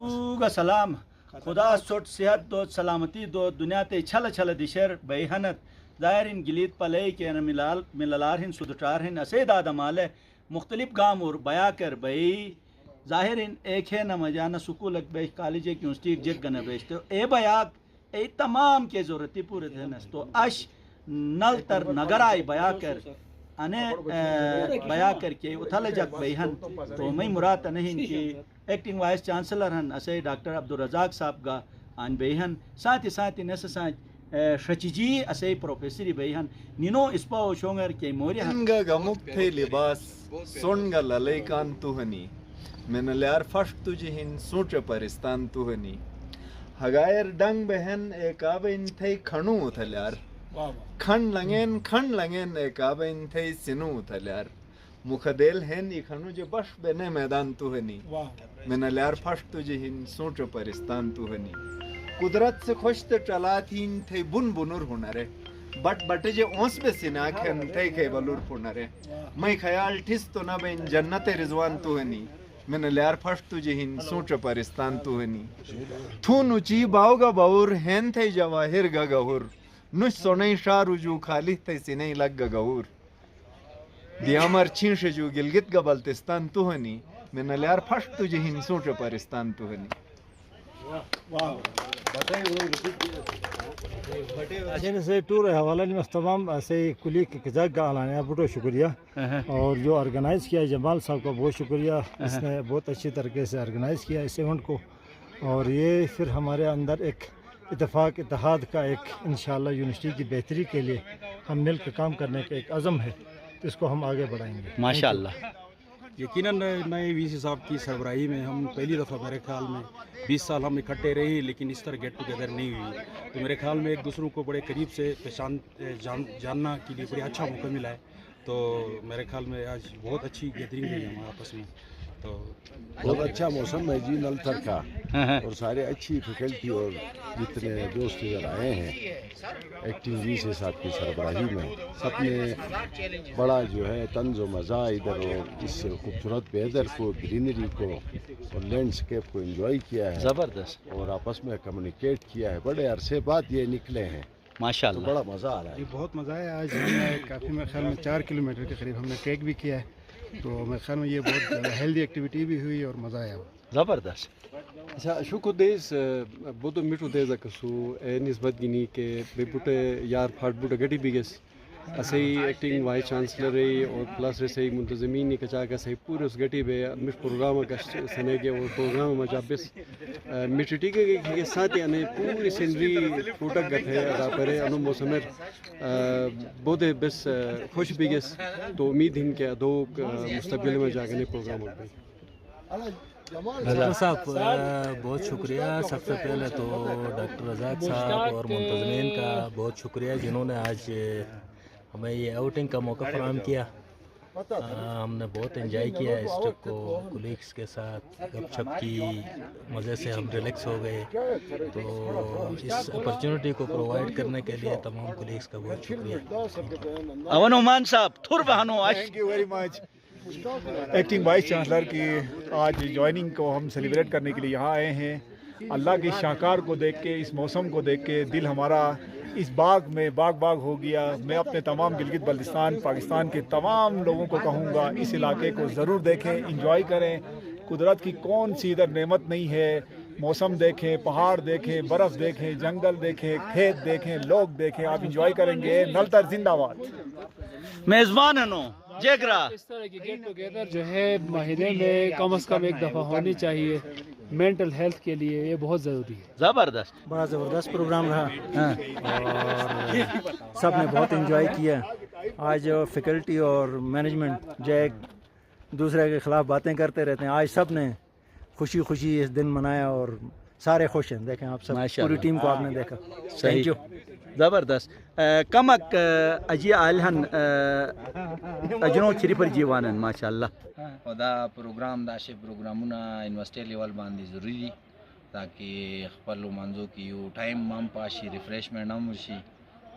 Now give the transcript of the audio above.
اوگا سلام خدا سوٹ صحت دو سلامتی دو دنیا تے چھل چھل دشر بیہنت ظاہرین گلیت پلے کے ملالارہن سودٹارہن اسید آدمالے مختلف گام اور بیا کر بئی ظاہرین ایک ہے نہ مجانا سکولک بیش کالج ایک یونیورسٹی جگ گنا بیش تو اے بیاک اے تمام کے ضرورتی پورے دھنس تو اش نل تر نگر آئی بیا کر انے بیا کر کے اتھل جگ بیہن تو میں مراد نہیں کہ ایکٹنگ وائس چانسلر ہن اسے ڈاکٹر عبدالرزاق صاحب گا آن بیہن ساتھ ہی نس ساتھ شچجی اسے پروفیسری بیہن نینو اسپا شونگر کے موری انگا گمک تھے لباس سونگا للیکان توہنی من لیار فشت تجہن سوچ پرستان توہنی ہگائر ڈنگ بہن ایک آبین تھے کھنو اتھلیار کھن لنگین ایک آبین تھے سنو اتھلیار مخدیل ہین ای کھنو جو بش بنے میدان توہنی من لیار فشت تجہن سوچ پرستان توہنی قدرت سے خوشت چلاتین تھے بن بنور ہنرے بٹ بٹے جو اونس بے سناکھن تھے کے بلور پھنرے میں خیال ٹھس تو نہ بین جنت رضوان توہنی من لیار فشت تجہن سوچ پرستان توہنی تھو نچی باوگا باور ہین تھے جواہر گا گہور نش سونئی شاہ رجو خالی تھے سنئی لگ گا گہور دیامر چھینش جو گلگت گا بلتستان توہنی من لیار فشت تجہن سوچ پرستان توہنی سے ٹور حوالہ نہیں تمام ایسے کلی کزاک کا اعلانیہ بہت شکریہ اور جو آرگنائز کیا جمال صاحب کا بہت شکریہ اس نے بہت اچھی طریقے سے آرگنائز کیا اس ایونٹ کو اور یہ پھر ہمارے اندر ایک اتحاد کا ایک انشاءاللہ یونیورسٹی کی بہتری کے لیے ہم مل کے کام کرنے کا ایک عزم ہے تو اس کو ہم آگے بڑھائیں گے ماشاءاللہ یقیناً نئے وی سی صاحب کی سربراہی میں ہم پہلی دفعہ میرے خیال میں 20 سال ہم اکٹھے رہے لیکن اس طرح گیٹ ٹوگیدر نہیں ہوئی تو میرے خیال میں ایک دوسروں کو بڑے قریب سے جاننا کے لیے بڑی اچھا موقع ملا ہے تو میرے خیال میں آج بہت اچھی گیدرنگ ہوئی ہمارے آپس میں تو بہت اچھا موسم ہے جی نل تھر کا اور سارے اچھی فیکلٹی اور جتنے دوست ادھر آئے ہیں ایکٹنگ وی سے صاحب کی سربراہی میں سب نے بڑا جو ہے طنز و مزہ ادھر اور اس خوبصورت ویدر کو گرینری کو اور لینڈسکیپ کو انجوائے کیا ہے زبردست اور آپس میں کمیونیکیٹ کیا ہے بڑے عرصے بعد یہ نکلے ہیں ماشاءاللہ بڑا مزہ آ رہا ہے بہت مزہ ہے آج ہم نے کافی میرے خیال میں 4 کلومیٹر کے قریب ہم نے ٹریک بھی کیا ہے تو میرے خیال میں یہ بہت ہیلدی ایکٹیویٹی بھی ہوئی اور مزہ آیا زبردست اچھا شکر دیز بودو میٹو دیز کسو نسبت گنی کہ بوٹے یار پھاٹ بوٹے گٹی بیگس اسے ایکٹنگ وائس چانسلر رہی اور پلس رسے منتظمین کچا کا صحیح پورے اس گٹی بے مش پروگرام کا سنے کے اور پروگرام مجابس مٹی کے ساتھ یعنی پوری سینری فوٹک گت ہے ادا کرے انو موسمر بودے بس خوش بیگس تو امید ہن کے دو مستقبل میں جاگنے پروگرام ہو گئی ڈاکٹر صاحب بہت شکریہ سب سے پہلے تو ڈاکٹر رزاق صاحب اور منتظمین کا بہت شکریہ جنہوں نے آج ہمیں یہ آؤٹنگ کا موقع فراہم کیا ہم نے بہت انجوائے کیا اس ٹرپ کو کولیگس کے ساتھ گپ شپ کی مزے سے ہم ریلیکس ہو گئے تو اس اپرچونٹی کو پرووائڈ کرنے کے لیے تمام کولیگس کا بہت شکریہ اون عمان صاحب تھر بہنو thank you very much acting vice chancellor کی آج جوائننگ کو ہم سیلیبریٹ کرنے کے لیے یہاں آئے ہیں اللہ کے شاہکار کو دیکھ کے اس موسم کو دیکھ کے دل ہمارا اس باغ میں باغ ہو گیا میں اپنے تمام گلگت بلتستان پاکستان کے تمام لوگوں کو کہوں گا اس علاقے کو ضرور دیکھیں انجوائے کریں قدرت کی کون سی ادھر نعمت نہیں ہے موسم دیکھیں پہاڑ دیکھیں برف دیکھیں جنگل دیکھیں کھیت دیکھیں لوگ دیکھیں آپ انجوائے کریں گے نلتر زندہ باد میزبان ہنو جیگرا اس طرح کی گیٹ ٹوگیدر جو ہے مہینے میں کم از کم ایک دفعہ ہونی چاہیے مینٹل ہیلتھ کے لیے یہ بہت ضروری ہے زبردست بڑا زبردست پروگرام رہا اور سب نے بہت انجوائے کیا آج فیکلٹی اور مینجمنٹ جو ایک دوسرے کے خلاف باتیں کرتے رہتے ہیں آج سب نے خوشی اس دن منایا اور سارے خوش ہیں دیکھیں آپ سب پوری ٹیم کو آپ نے دیکھا صحیح زبردست کمک اجی آلہن اجنو چھری پر جیوانن ماشاءاللہ خدا پروگرام داسې پروګرامونه یونیورسيټي لیول باندې ضروری دي تاکہ خپل منځو کې یو ټایم هم پاشي ریفریشمنټ هم وشي